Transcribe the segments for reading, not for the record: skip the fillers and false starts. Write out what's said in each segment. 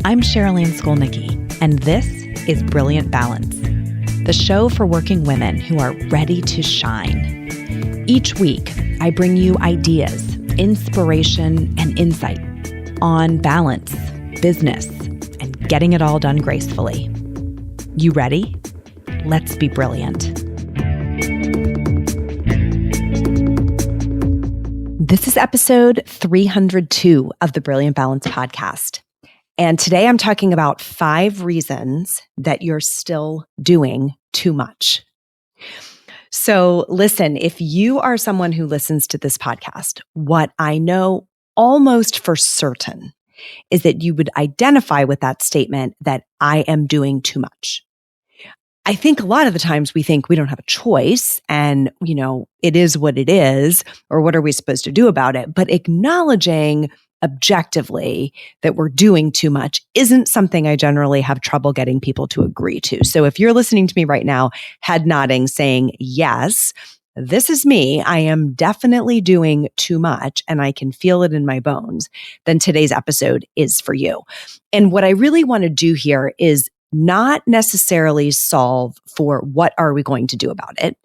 I'm Sherilyn Skolnicki, and this is Brilliant Balance, the show for working women who are ready to shine. Each week, I bring you ideas, inspiration, and insight on balance, business, and getting it all done gracefully. You ready? Let's be brilliant. This is episode 302 of the Brilliant Balance podcast. And today I'm talking about 5 reasons that you're still doing too much. So listen, if you are someone who listens to this podcast, what I know almost for certain is that you would identify with that statement that I am doing too much. I think a lot of the times we think we don't have a choice and, it is what it is, or what are we supposed to do about it? But acknowledging objectively that we're doing too much isn't something I generally have trouble getting people to agree to. So if you're listening to me right now, head nodding, saying, yes, this is me, I am definitely doing too much and I can feel it in my bones, then today's episode is for you. And what I really want to do here is not necessarily solve for what are we going to do about it,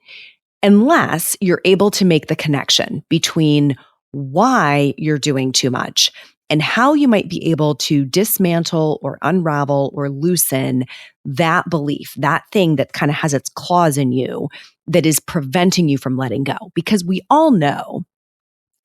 unless you're able to make the connection between why you're doing too much and how you might be able to dismantle or unravel or loosen that belief, that thing that kind of has its claws in you that is preventing you from letting go. Because we all know,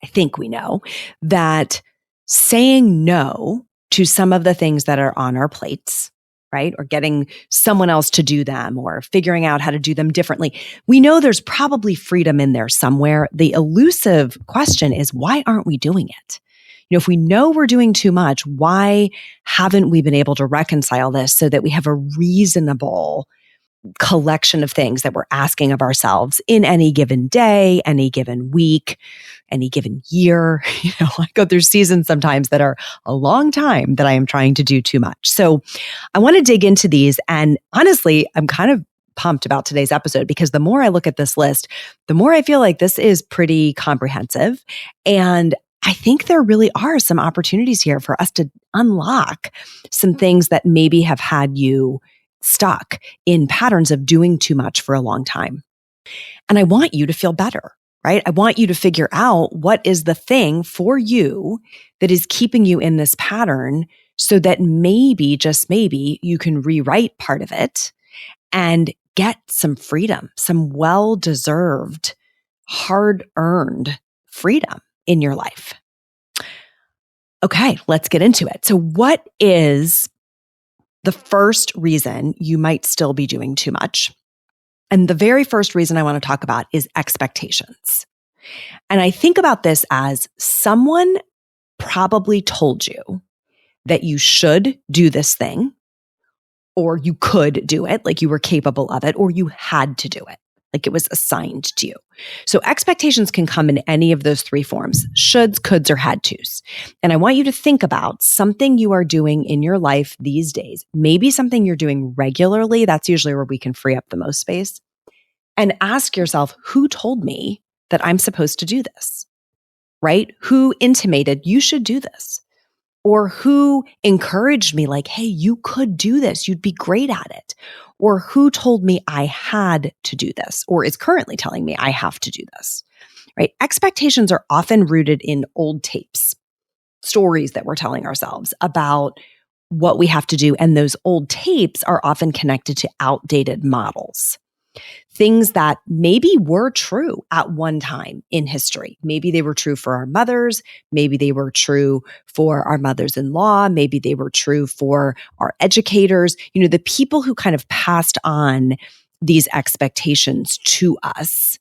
I think we know, that saying no to some of the things that are on our plates, right? Or getting someone else to do them or figuring out how to do them differently. We know there's probably freedom in there somewhere. The elusive question is, why aren't we doing it? If we know we're doing too much, why haven't we been able to reconcile this so that we have a reasonable collection of things that we're asking of ourselves in any given day, any given week, any given year? I go through seasons sometimes that are a long time that I am trying to do too much. So I want to dig into these. And honestly, I'm kind of pumped about today's episode because the more I look at this list, the more I feel like this is pretty comprehensive. And I think there really are some opportunities here for us to unlock some things that maybe have had you stuck in patterns of doing too much for a long time. And I want you to feel better, right? I want you to figure out what is the thing for you that is keeping you in this pattern so that maybe, just maybe, you can rewrite part of it and get some freedom, some well-deserved, hard-earned freedom in your life. Okay, let's get into it. So what is the first reason you might still be doing too much? And the very first reason I want to talk about is expectations. And I think about this as someone probably told you that you should do this thing, or you could do it, like you were capable of it, or you had to do it, like it was assigned to you. So expectations can come in any of those 3 forms: shoulds, coulds, or had tos. And I want you to think about something you are doing in your life these days, maybe something you're doing regularly. That's usually where we can free up the most space. And ask yourself, who told me that I'm supposed to do this, right? Who intimated you should do this? Or who encouraged me like, hey, you could do this. You'd be great at it. Or who told me I had to do this, or is currently telling me I have to do this, right? Expectations are often rooted in old tapes, stories that we're telling ourselves about what we have to do. And those old tapes are often connected to outdated models. Things that maybe were true at one time in history. Maybe they were true for our mothers. Maybe they were true for our mothers-in-law. Maybe they were true for our educators. The people who kind of passed on these expectations to us,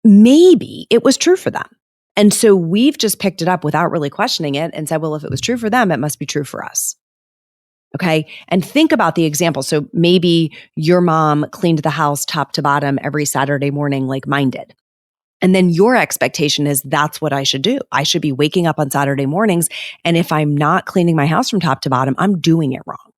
maybe it was true for them. And so we've just picked it up without really questioning it and said, well, if it was true for them, it must be true for us. Okay. And think about the example. So maybe your mom cleaned the house top to bottom every Saturday morning like mine did. And then your expectation is that's what I should do. I should be waking up on Saturday mornings. And if I'm not cleaning my house from top to bottom, I'm doing it wrong,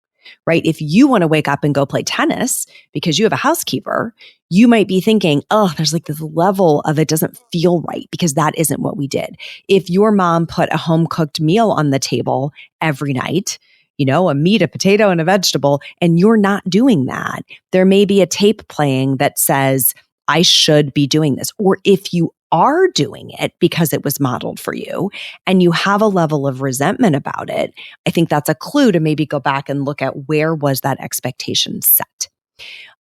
right? If you want to wake up and go play tennis because you have a housekeeper, you might be thinking, oh, there's like this level of it doesn't feel right because that isn't what we did. If your mom put a home cooked meal on the table every night, a meat, a potato, and a vegetable, and you're not doing that. There may be a tape playing that says, I should be doing this. Or if you are doing it because it was modeled for you and you have a level of resentment about it, I think that's a clue to maybe go back and look at where was that expectation set.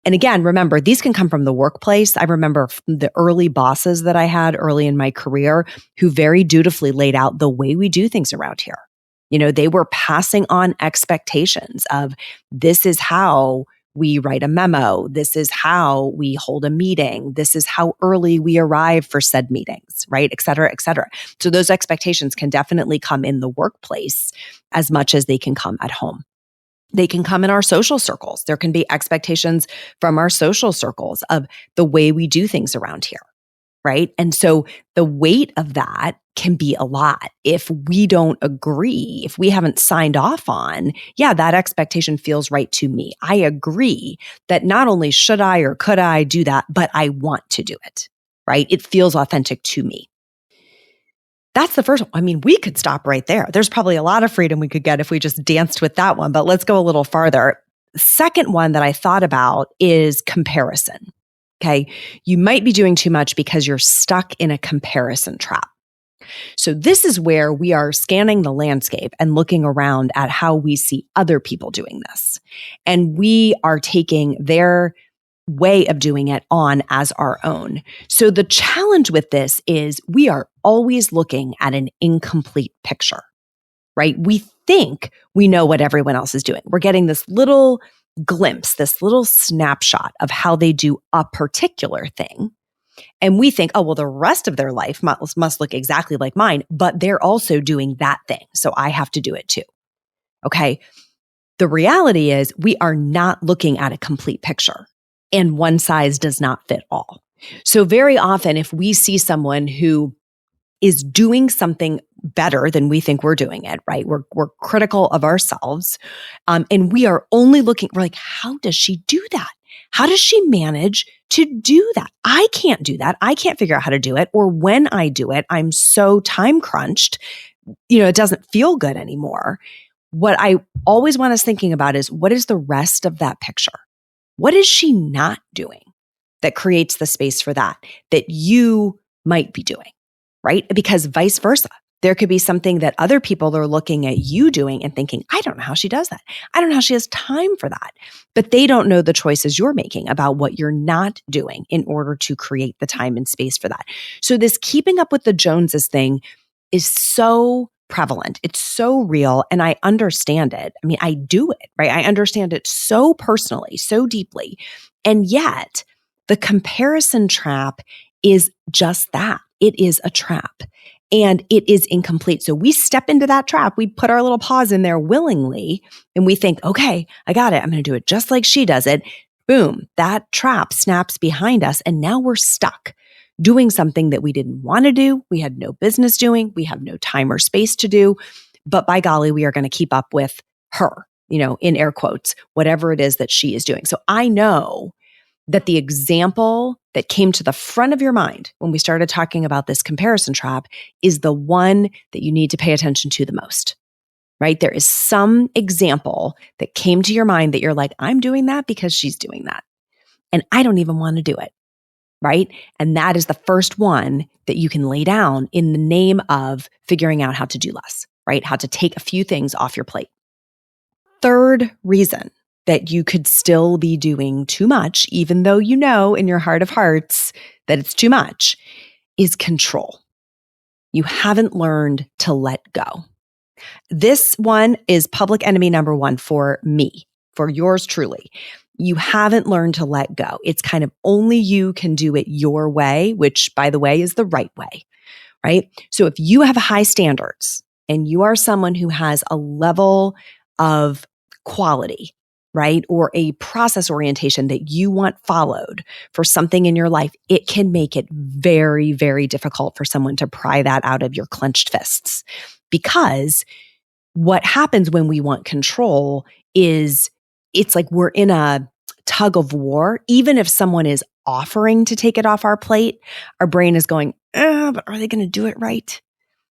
And again, remember, these can come from the workplace. I remember the early bosses that I had early in my career who very dutifully laid out the way we do things around here. They were passing on expectations of this is how we write a memo. This is how we hold a meeting. This is how early we arrive for said meetings, right? Et cetera, et cetera. So those expectations can definitely come in the workplace as much as they can come at home. They can come in our social circles. There can be expectations from our social circles of the way we do things around here, right? And so the weight of that can be a lot. If we don't agree, if we haven't signed off on, that expectation feels right to me. I agree that not only should I or could I do that, but I want to do it, right? It feels authentic to me. That's the first one. I mean, we could stop right there. There's probably a lot of freedom we could get if we just danced with that one, but let's go a little farther. The second one that I thought about is comparison. Okay. You might be doing too much because you're stuck in a comparison trap. So this is where we are scanning the landscape and looking around at how we see other people doing this. And we are taking their way of doing it on as our own. So the challenge with this is we are always looking at an incomplete picture, right? We think we know what everyone else is doing. We're getting this little glimpse, this little snapshot of how they do a particular thing. And we think, oh, well, the rest of their life must look exactly like mine, but they're also doing that thing. So I have to do it too. Okay. The reality is we are not looking at a complete picture. And one size does not fit all. So very often, if we see someone who is doing something better than we think we're doing it, right? We're critical of ourselves. And we are only looking, we're like, how does she do that? How does she manage to do that? I can't do that. I can't figure out how to do it. Or when I do it, I'm so time crunched, it doesn't feel good anymore. What I always want us thinking about is what is the rest of that picture? What is she not doing that creates the space for that you might be doing, right? Because vice versa, there could be something that other people are looking at you doing and thinking, I don't know how she does that. I don't know how she has time for that. But they don't know the choices you're making about what you're not doing in order to create the time and space for that. So this keeping up with the Joneses thing is so prevalent. It's so real. And I understand it. I mean, I do it, right? I understand it so personally, so deeply. And yet the comparison trap is just that. It is a trap and it is incomplete. So we step into that trap. We put our little paws in there willingly and we think, okay, I got it. I'm going to do it just like she does it. Boom, that trap snaps behind us. And now we're stuck doing something that we didn't want to do, we had no business doing, we have no time or space to do, but by golly, we are going to keep up with her, in air quotes, whatever it is that she is doing. So I know that the example that came to the front of your mind when we started talking about this comparison trap is the one that you need to pay attention to the most, right? There is some example that came to your mind that you're like, I'm doing that because she's doing that. And I don't even want to do it. Right? And that is the first one that you can lay down in the name of figuring out how to do less, right? How to take a few things off your plate. Third reason that you could still be doing too much, even though you know in your heart of hearts that it's too much, is control. You haven't learned to let go. This one is public enemy number one for me, for yours truly. You haven't learned to let go. It's kind of only you can do it your way, which by the way is the right way, right? So if you have high standards and you are someone who has a level of quality, right? Or a process orientation that you want followed for something in your life, it can make it very, very difficult for someone to pry that out of your clenched fists. Because what happens when we want control is it's like we're in a tug of war. Even if someone is offering to take it off our plate, our brain is going, but are they going to do it right?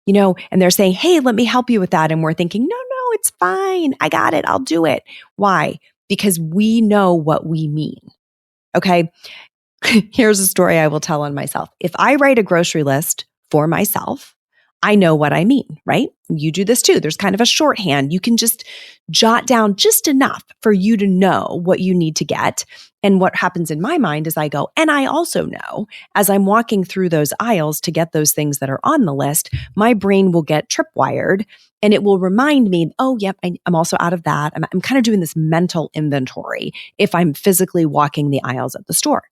And they're saying, hey, let me help you with that. And we're thinking, no, it's fine. I got it. I'll do it. Why? Because we know what we mean. Okay. Here's a story I will tell on myself. If I write a grocery list for myself, I know what I mean, right? You do this too. There's kind of a shorthand. You can just jot down just enough for you to know what you need to get. And what happens in my mind is I go, and I also know as I'm walking through those aisles to get those things that are on the list, my brain will get tripwired and it will remind me, oh, yep, I'm also out of that. I'm kind of doing this mental inventory if I'm physically walking the aisles at the store.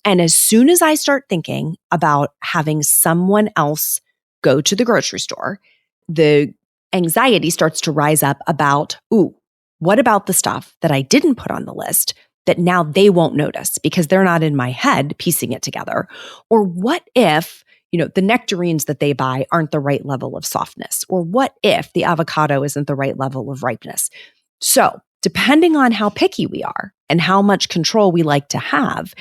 And as soon as I start thinking about having someone else go to the grocery store, the anxiety starts to rise up about, ooh, what about the stuff that I didn't put on the list that now they won't notice because they're not in my head piecing it together? Or what if, the nectarines that they buy aren't the right level of softness? Or what if the avocado isn't the right level of ripeness? So depending on how picky we are and how much control we like to have,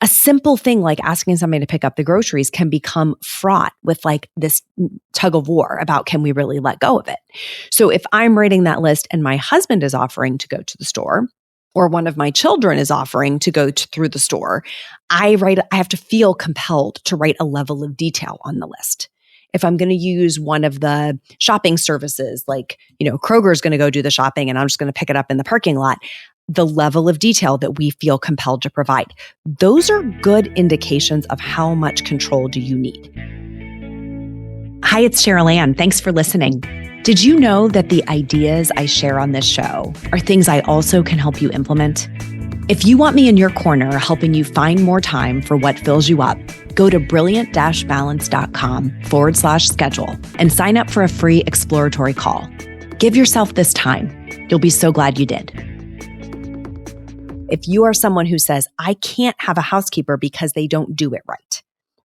a simple thing like asking somebody to pick up the groceries can become fraught with like this tug of war about, can we really let go of it? So if I'm writing that list and my husband is offering to go to the store, or one of my children is offering to go through the store, I have to feel compelled to write a level of detail on the list. If I'm going to use one of the shopping services, like, Kroger's going to go do the shopping and I'm just going to pick it up in the parking lot, the level of detail that we feel compelled to provide. Those are good indications of how much control do you need. Hi, it's Cheryl Ann. Thanks for listening. Did you know that the ideas I share on this show are things I also can help you implement? If you want me in your corner helping you find more time for what fills you up, go to brilliant-balance.com/schedule and sign up for a free exploratory call. Give yourself this time. You'll be so glad you did. If you are someone who says, I can't have a housekeeper because they don't do it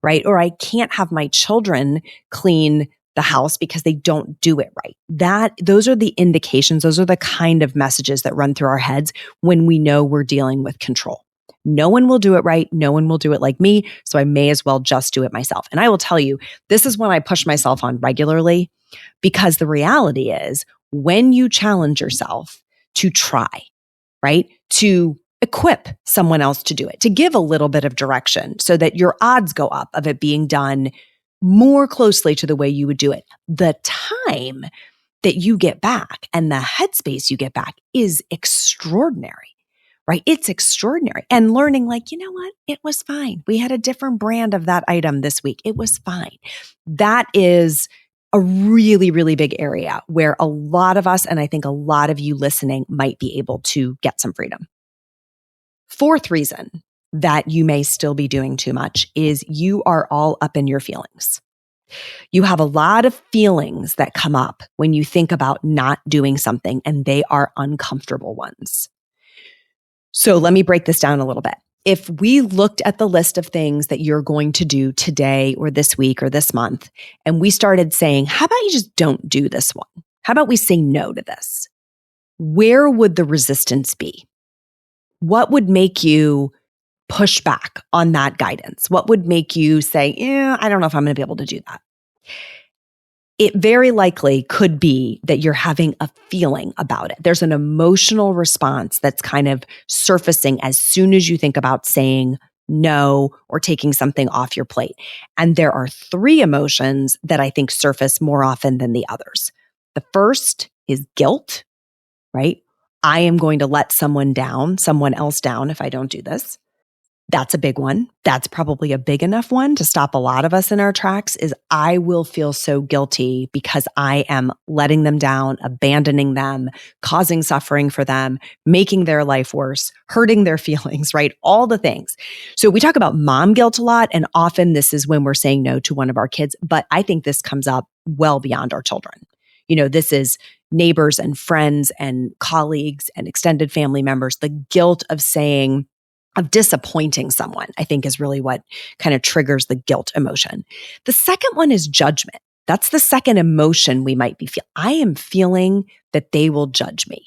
right? Or I can't have my children clean the house because they don't do it right. Those are the indications. Those are the kind of messages that run through our heads when we know we're dealing with control. No one will do it right. No one will do it like me. So I may as well just do it myself. And I will tell you, this is one I push myself on regularly, because the reality is when you challenge yourself to try, right? To equip someone else to do it, to give a little bit of direction so that your odds go up of it being done more closely to the way you would do it. The time that you get back and the headspace you get back is extraordinary, right? It's extraordinary. And learning like, you know what? It was fine. We had a different brand of that item this week. It was fine. That is a really, really big area where a lot of us, and I think a lot of you listening, might be able to get some freedom. Fourth reason that you may still be doing too much is you are all up in your feelings. You have a lot of feelings that come up when you think about not doing something, and they are uncomfortable ones. So let me break this down a little bit. If we looked at the list of things that you're going to do today or this week or this month, and we started saying, how about you just don't do this one? How about we say no to this? Where would the resistance be? What would make you push back on that guidance? What would make you say, I don't know if I'm going to be able to do that? It very likely could be that you're having a feeling about it. There's an emotional response that's kind of surfacing as soon as you think about saying no or taking something off your plate. And there are three emotions that I think surface more often than the others. The first is guilt, right? I am going to let someone else down if I don't do this. That's a big one. That's probably a big enough one to stop a lot of us in our tracks. Is I will feel so guilty because I am letting them down, abandoning them, causing suffering for them, making their life worse, hurting their feelings, right? All the things. So we talk about mom guilt a lot, and often this is when we're saying no to one of our kids, but I think this comes up well beyond our children. This is neighbors and friends and colleagues and extended family members. The guilt of disappointing someone, I think, is really what kind of triggers the guilt emotion. The second one is judgment. That's the second emotion we might be feeling. I am feeling that they will judge me,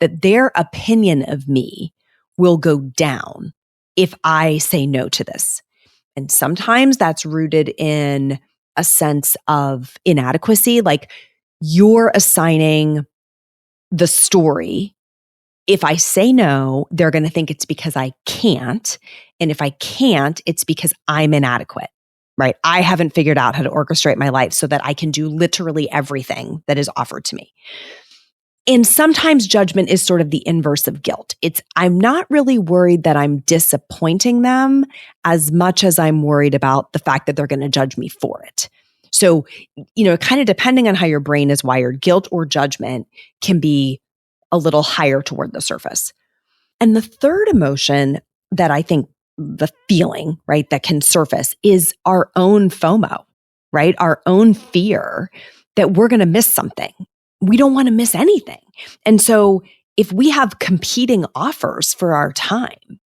that their opinion of me will go down if I say no to this. And sometimes that's rooted in a sense of inadequacy, like you're assigning the story. If I say no, they're going to think it's because I can't. And if I can't, it's because I'm inadequate, right? I haven't figured out how to orchestrate my life so that I can do literally everything that is offered to me. And sometimes judgment is sort of the inverse of guilt. I'm not really worried that I'm disappointing them as much as I'm worried about the fact that they're going to judge me for it. So, kind of depending on how your brain is wired, guilt or judgment can be a little higher toward the surface. And the third emotion that I think the feeling, right, that can surface is our own FOMO, right? Our own fear that we're going to miss something. We don't want to miss anything. And so if we have competing offers for our time,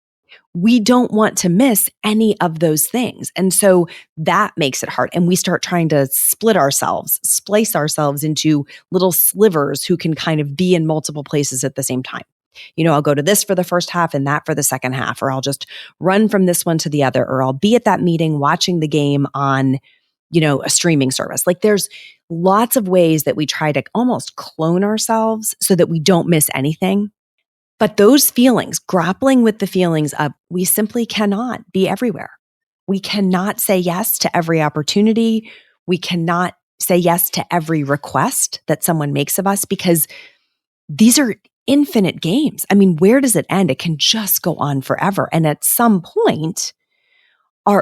we don't want to miss any of those things. And so that makes it hard. And we start trying to splice ourselves into little slivers who can kind of be in multiple places at the same time. I'll go to this for the first half and that for the second half, or I'll just run from this one to the other, or I'll be at that meeting watching the game on, a streaming service. Like there's lots of ways that we try to almost clone ourselves so that we don't miss anything. But those feelings, grappling with the feelings of we simply cannot be everywhere. We cannot say yes to every opportunity. We cannot say yes to every request that someone makes of us because these are infinite games. I mean, where does it end? It can just go on forever. And at some point,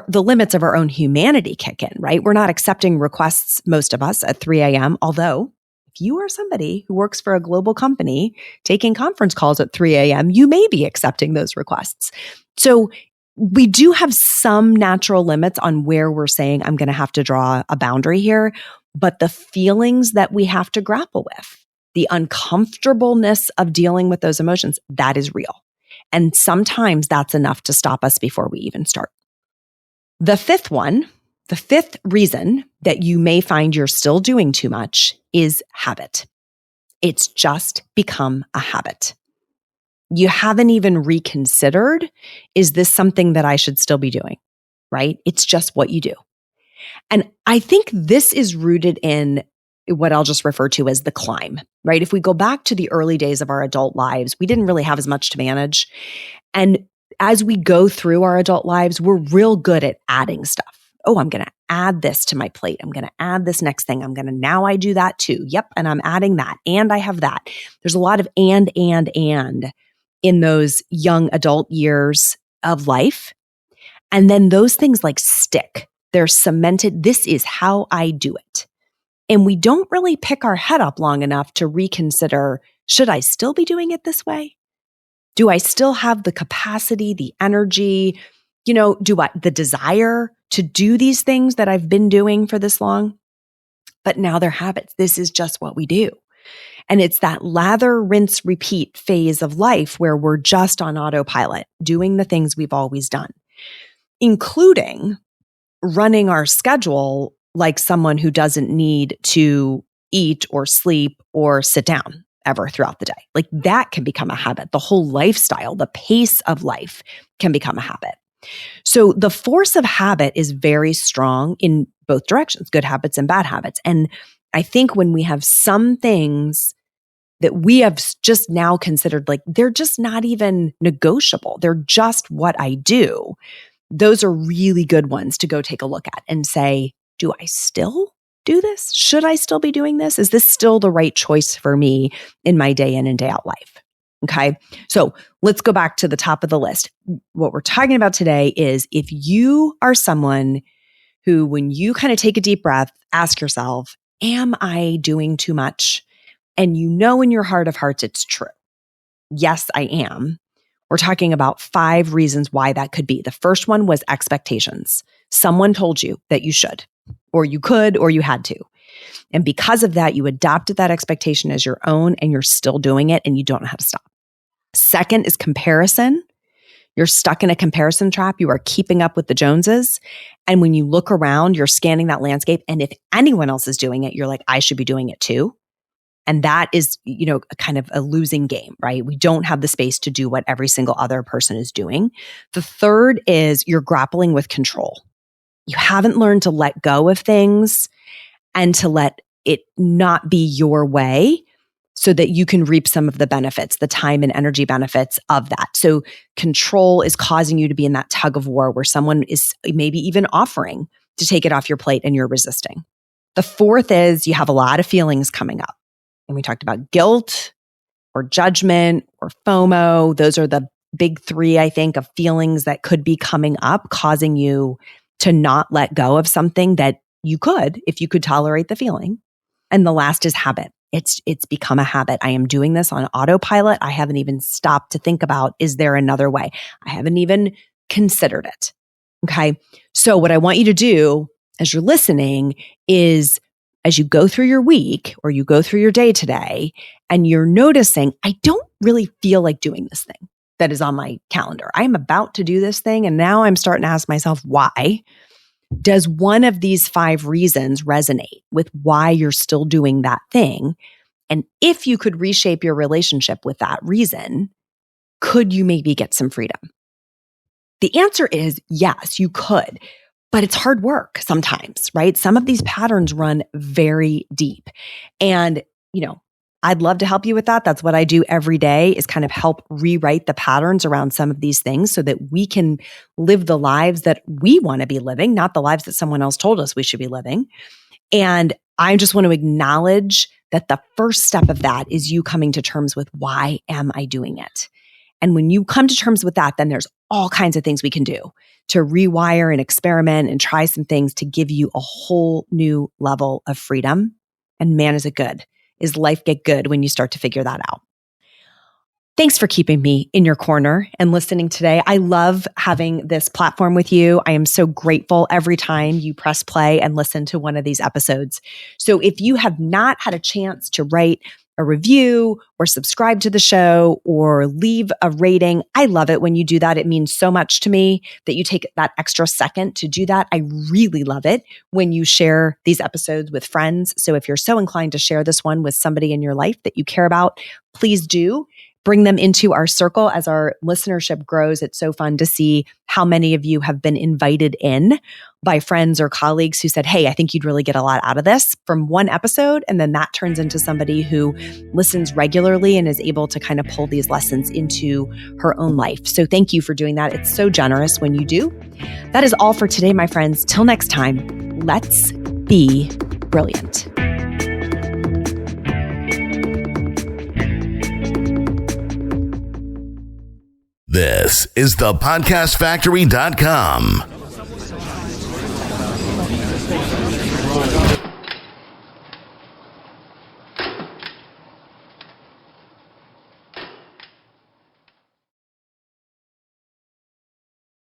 the limits of our own humanity kick in, right? We're not accepting requests, most of us, at 3 a.m. Although, if you are somebody who works for a global company taking conference calls at 3 a.m., you may be accepting those requests. So we do have some natural limits on where we're saying, I'm going to have to draw a boundary here. But the feelings that we have to grapple with, the uncomfortableness of dealing with those emotions, that is real. And sometimes that's enough to stop us before we even start. The fifth reason that you may find you're still doing too much is habit. It's just become a habit. You haven't even reconsidered, is this something that I should still be doing, right? It's just what you do. And I think this is rooted in what I'll just refer to as the climb, right? If we go back to the early days of our adult lives, we didn't really have as much to manage. And as we go through our adult lives, we're real good at adding stuff. Oh, I'm going to add this to my plate. I'm going to add this next thing. Now I do that too. Yep. And I'm adding that. And I have that. There's a lot of and in those young adult years of life. And then those things like stick. They're cemented. This is how I do it. And we don't really pick our head up long enough to reconsider, should I still be doing it this way? Do I still have the capacity, the energy, the desire to do these things that I've been doing for this long? But now they're habits. This is just what we do. And it's that lather, rinse, repeat phase of life where we're just on autopilot, doing the things we've always done, including running our schedule like someone who doesn't need to eat or sleep or sit down ever throughout the day. Like that can become a habit. The whole lifestyle, the pace of life can become a habit. So the force of habit is very strong in both directions, good habits and bad habits. And I think when we have some things that we have just now considered like they're just not even negotiable, they're just what I do, those are really good ones to go take a look at and say, do I still do this? Should I still be doing this? Is this still the right choice for me in my day in and day out life? Okay. So let's go back to the top of the list. What we're talking about today is if you are someone who, when you kind of take a deep breath, ask yourself, am I doing too much? And you know in your heart of hearts, it's true. Yes, I am. We're talking about 5 reasons why that could be. The first one was expectations. Someone told you that you should, or you could, or you had to. And because of that, you adopted that expectation as your own and you're still doing it and you don't know how to stop. Second is comparison. You're stuck in a comparison trap. You are keeping up with the Joneses. And when you look around, you're scanning that landscape. And if anyone else is doing it, you're like, I should be doing it too. And that is, kind of a losing game, right? We don't have the space to do what every single other person is doing. The third is you're grappling with control. You haven't learned to let go of things and to let it not be your way. so that you can reap some of the benefits, the time and energy benefits of that. So control is causing you to be in that tug of war where someone is maybe even offering to take it off your plate and you're resisting. The fourth is you have a lot of feelings coming up. And we talked about guilt or judgment or FOMO. Those are the big three, I think, of feelings that could be coming up, causing you to not let go of something that you could if you could tolerate the feeling. And the last is habit. It's become a habit. I am doing this on autopilot. I haven't even stopped to think about, is there another way? I haven't even considered it. Okay. So what I want you to do as you're listening is as you go through your week or you go through your day today and you're noticing, I don't really feel like doing this thing that is on my calendar. I am about to do this thing. And now I'm starting to ask myself, why? Does one of these 5 reasons resonate with why you're still doing that thing? And if you could reshape your relationship with that reason, could you maybe get some freedom? The answer is yes, you could, but it's hard work sometimes, right? Some of these patterns run very deep. And, I'd love to help you with that. That's what I do every day is kind of help rewrite the patterns around some of these things so that we can live the lives that we want to be living, not the lives that someone else told us we should be living. And I just want to acknowledge that the first step of that is you coming to terms with, why am I doing it? And when you come to terms with that, then there's all kinds of things we can do to rewire and experiment and try some things to give you a whole new level of freedom. And man, is it good. Is life get good when you start to figure that out? Thanks for keeping me in your corner and listening today. I love having this platform with you. I am so grateful every time you press play and listen to one of these episodes. So if you have not had a chance to write a review or subscribe to the show or leave a rating, I love it when you do that. It means so much to me that you take that extra second to do that. I really love it when you share these episodes with friends. So if you're so inclined to share this one with somebody in your life that you care about, please do. Bring them into our circle as our listenership grows. It's so fun to see how many of you have been invited in by friends or colleagues who said, hey, I think you'd really get a lot out of this from one episode. And then that turns into somebody who listens regularly and is able to kind of pull these lessons into her own life. So thank you for doing that. It's so generous when you do. That is all for today, my friends. Till next time, let's be brilliant. This is thepodcastfactory.com.